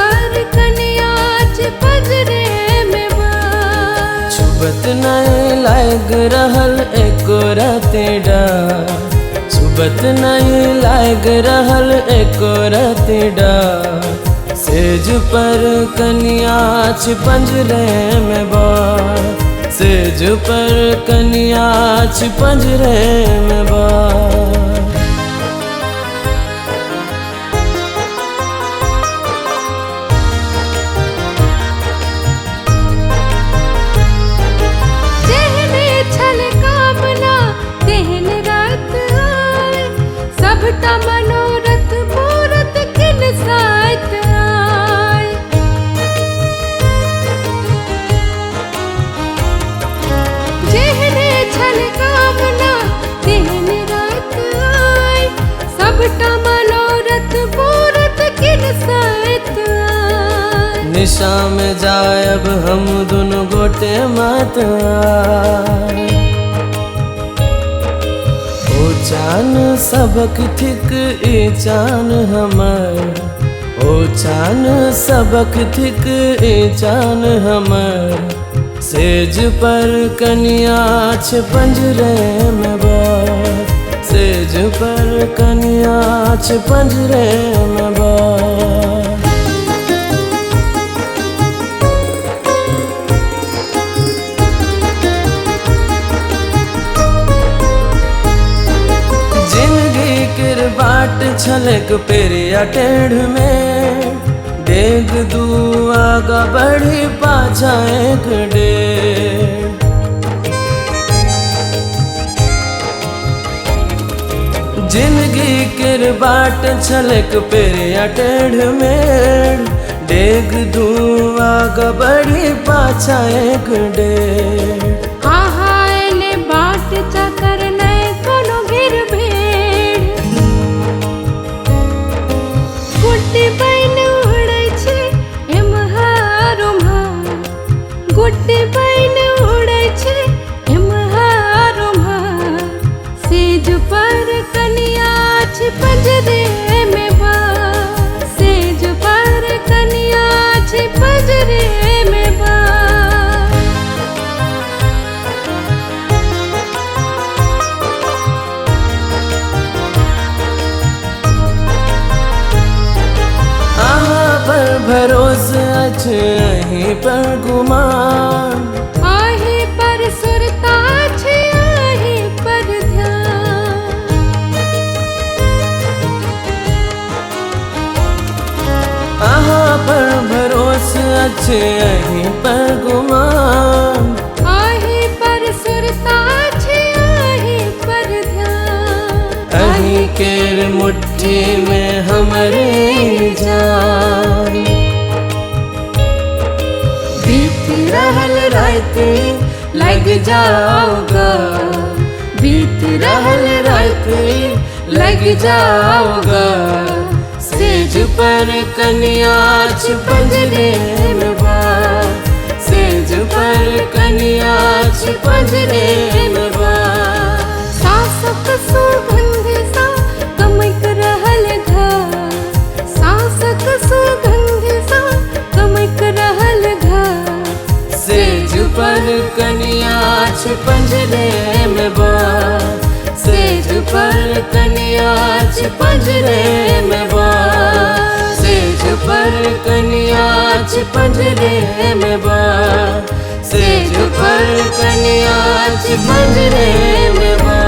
पर कनियाच पजरे में बार। छुबत नहीं लाग रहल एको राते डार, छुबत नहीं लाग रहल एको राते डार। सेज पर कनियाच पंजरे में बार, सेज पर कनियाच पंजरे में बार। सबटा मनोरथ मूरत किन साथ आए। जेहने छल कामना तेहने रात आए। सबटा मनोरथ मूरत किन साथ आए। निशा में जायब हम दोनों गोटे मत आए। चान सबक थिक ई चान हमर, ओ चान सबक थिक ई चान हमर। सेज पर कनियाच पंजरे में बार, सेज पर कनियाच पंजरे में बार। बाट छलक पेरिया टेढ़ में, डेग दू आगा बढ़ी पाछा एक डेढ़। जिंदगी किर बाट छलक पेरिया टेढ़ में, डेग दू आगा बढ़ी पाछा एक डेढ़। बाट चकर नहीं कोनो गिर भेड़। गुड्डी बैन उड़ै छै एम्हर ओम्हर, गुड्डी बैन उड़ै छै एम्हर ओम्हर। सेज पर कनियाच पंजरे में बार, सेज पर कनियाच पंजरे में बार। भरोस अच्छे अहीं पर गुमान, आही पर सुरता छे आही पर ध्यान। आहा पर भरोस अच्छे अहीं पर गुमान। आही पर सुरता छे आही पर ध्यान। अहीं केर मुट्ठी में हमरे जान। बीत रहल राते लग जाओगा, बीत रहल राते लग जाओगा। सेज पर कनियाच पंजरे में बार, सेज पर कनियाच पंजरे में बार। सासक सुगंध सा कमक रहल घर, सासक सुगंध सा कमक रहल घर। सेज पर कनियाच पंजरे में बार, सेज पर कनियाच पंजरे में बार। सेज पर कनियाच पंजरे में बार, सेज पर कनियाच पंजरे में बार।